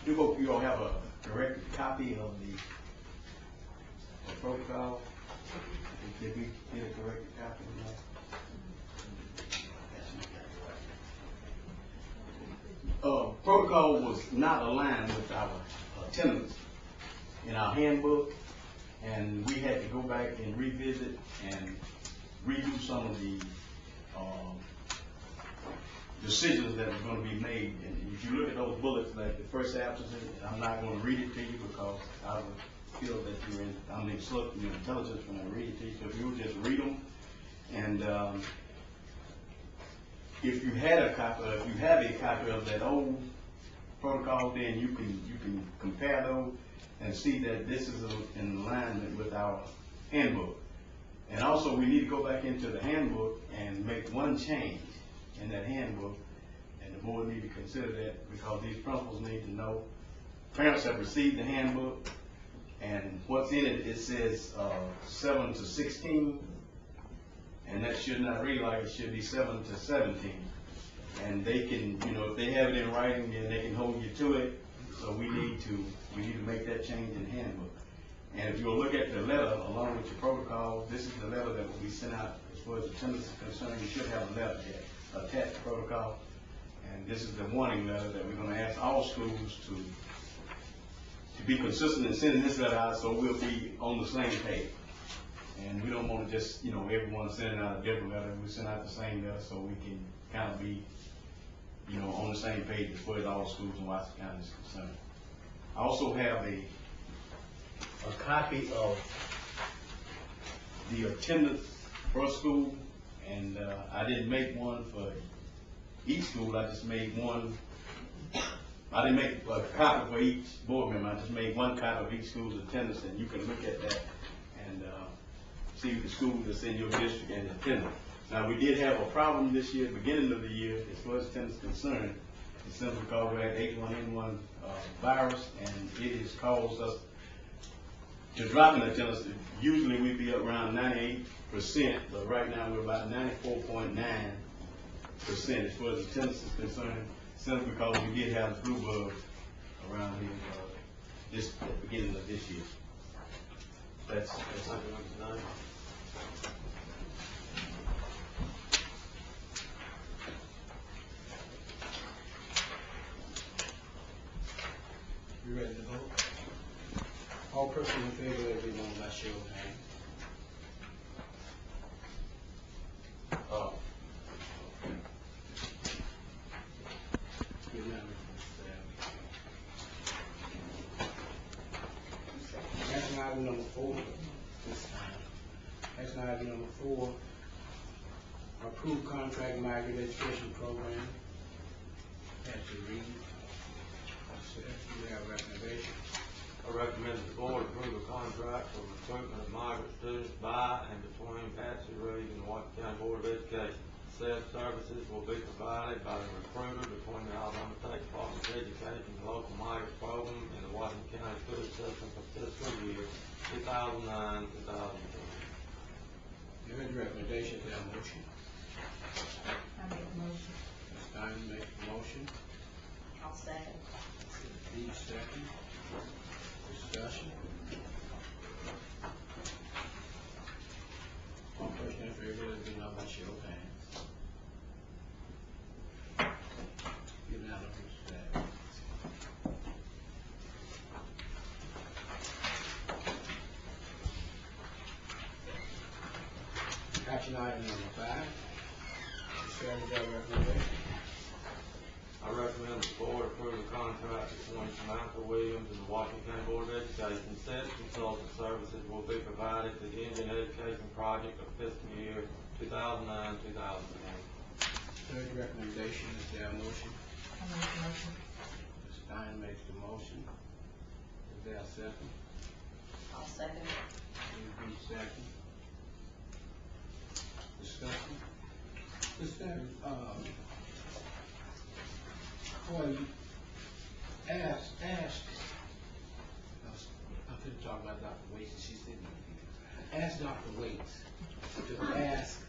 do hope you all have a corrected copy of the protocol. Did we get a corrected copy of that? Protocol was not aligned with our attendance in our handbook, and we had to go back and revisit and redo some of the decisions that were going to be made. And if you look at those bullets, like the first absence, I'm not going to read it to you because I would feel that I'm insulting your intelligence when I read it to you. So if you would just read them, and if you had a copy, if you have a copy of that old protocol, then you can compare those and see that this is in alignment with our handbook. And also, we need to go back into the handbook and make one change in that handbook, and the board need to consider that because these principals need to know. Parents have received the handbook, and what's in it, it says 7 to 16, and that should not read like it should be 7 to 17. And they can, you know, if they have it in writing, then they can hold you to it. So we need to make that change in the handbook. And if you'll look at the letter along with your protocol, this is the letter that will be sent out as far as attendance is concerned. You should have a letter there attached to protocol. And this is the warning letter that we're going to ask all schools to be consistent in sending this letter out, so we'll be on the same page. And we don't want to just, you know, everyone sending out a different letter. We send out the same letter so we can kind of be, you know, on the same page as far as all schools in Watson County is concerned. I also have a copy of the attendance for school, and I didn't make one for each school. I just made one. I didn't make a copy for each board member. I just made one copy of each school's attendance, and you can look at that and see the school that's in your district and attendance. Now, we did have a problem this year, beginning of the year, as far as attendance is concerned. It's simply because we had H1N1 virus, and it has caused us to drop in attendance. Usually we'd be around 98%, but right now we're about 94.9% as far as attendance is concerned, simply because we did have flu bugs around here at the beginning of this year. That's it. You ready to vote? All persons in favor, everyone by show of hands. Action item number 4 this time. Action item number 4, approved contract migrant education program. Have to read. We have a recommendation. I recommend the board approve a contract for recruitment of migrant students by and between Patsy Reed and the Washington County Board of Education. Said services will be provided by the recruiter between the Alabama State Department of Education and the local migrant program in the Washington County school system for fiscal year 2009-2010. You heard the recommendation. Is there a motion? I make a motion. Ms. Diamond makes the motion. I'll second. Each second. Discussion. All person in favor, let me know by show of hands. Unanimous. Action item number 5. Share with our recommendation. I recommend the board approve the contract between Samantha Williams and the Washington County Board of Education. Said consultant services will be provided to the Indian Education Project of fiscal year 2009-2010. Third recommendation, is there a motion? I make a motion. Ms. Stein makes the motion. Is there a second? I'll second. Ms. second. Discussion. Ms. Stein, well, ask, I'm going to talk about Dr. Waits, and she's sitting here. Ask Dr. Waits to ask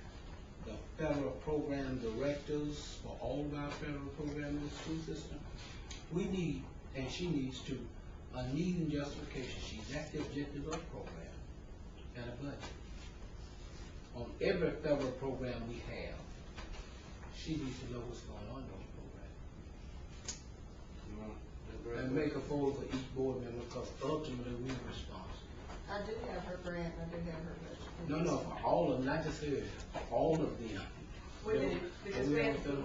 the federal program directors for all of our federal programs in the school system. We need and she needs to, a need and justification sheet, that's the objective of the program, and a budget. On every federal program we have, she needs to know what's going on in those programs. And make a forward for each board member, because ultimately we're responsible. I do have her grant, and I do have her budget. No, for all of them, not just her, all of them. We do, because we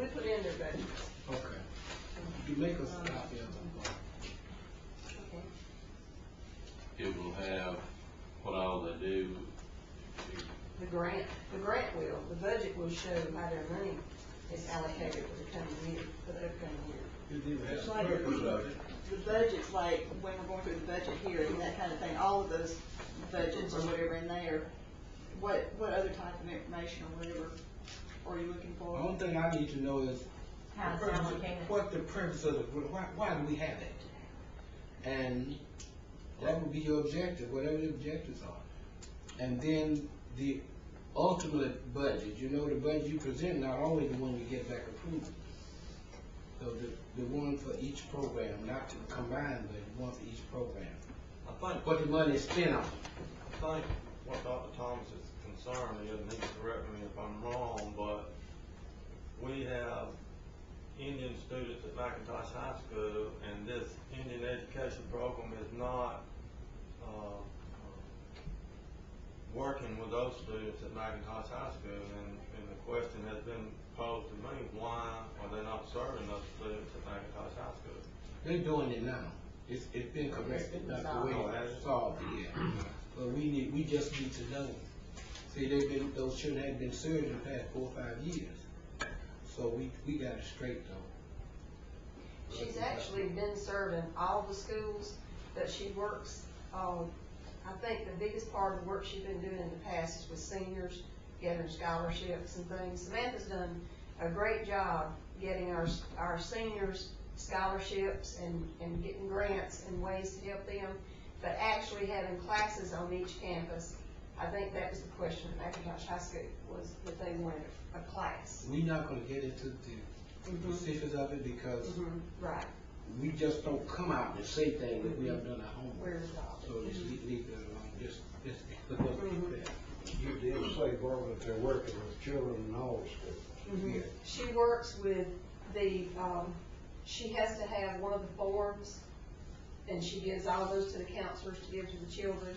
put in their budget. Okay. You make us a copy of them. Okay. It will have what all they do. The grant will, the budget will show how their money is allocated for the coming year, for the upcoming year. It's like the budget's like when we're going through the budget hearing, that kind of thing, all of those budgets or whatever in there, what other type of information or whatever are you looking The for? only thing I need to know is How it's allocated. what the purpose of the, why do we have it? And that would be your objective, whatever the objectives are. And then the ultimate budget, you know, the budget you present, not always the one you get back approved. So the one for each program, not to combine, but one for each program. I think, What the money is spent on. I think what Dr. Thomas is concerned is, and he can correct me if I'm wrong, but we have Indian students at McIntosh High School, and this Indian education program is not, working with those students at McIntosh High School, and the question has been posed to me, why are they not serving those students at McIntosh High School? They're doing it now. It's been corrected, not the way it's solved it yet. But we just need to know. See, those children have been served in the past 4 or 5 years. So we got it straight though. She's actually been serving all the schools that she works. I think the biggest part of the work she's been doing in the past is with seniors, getting scholarships and things. Samantha's done a great job getting our seniors scholarships and getting grants and ways to help them, but actually having classes on each campus. I think that was the question at McIntosh High School, was that they wanted a class. We're not gonna get into the specifics of it because Right. we just don't come out and say things that we have done at home. We're involved. So just leave that alone, just look at that. You did say, Barbara, that they're working with children in all schools. Yeah. She works with the, she has to have one of the forms, and she gives all those to the counselors to give to the children.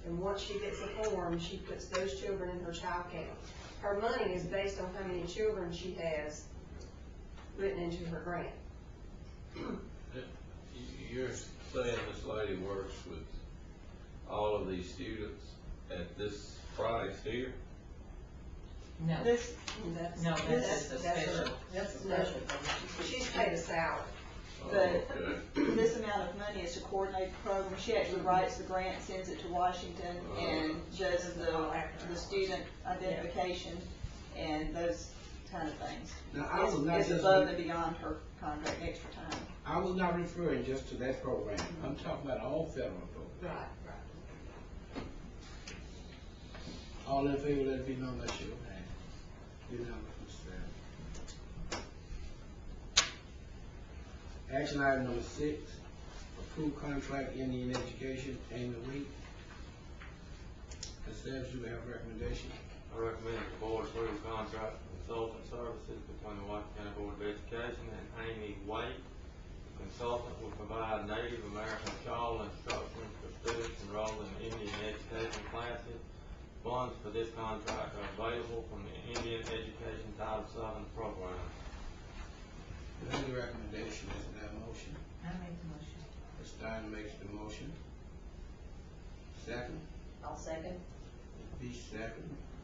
And once she gets the form, she puts those children in her child count. Her money is based on how many children she has written into her grant. You're saying this lady works with all of these students at this price here? No, This, That's- no, that's a that's her- special, that's a special. She's paid a salary. but Okay. this amount of money is to coordinate the program. She actually writes the grant, sends it to Washington, and does the student identification and those kind of things. Now, I was not It's just, above and beyond her contract, extra time. I was not referring just to that program. I'm talking about all federal programs. Right. All in favor, let it be known, that's your hand. Unanimous, Mr. Chairman. Action item number 6, approve contract Indian education annual week. Ms. Davis, you have a recommendation? I recommend the board approve a contract for consultant services between the Washington County Board of Education and Amy White. The consultant will provide Native American shawl instruction for students enrolled in Indian education classes. Funds for this contract are available from the Indian Education Title VII program. There is a recommendation, is there a motion? I make the motion. Ms. Steiner makes the motion. Second, I'll second. Ms. B second.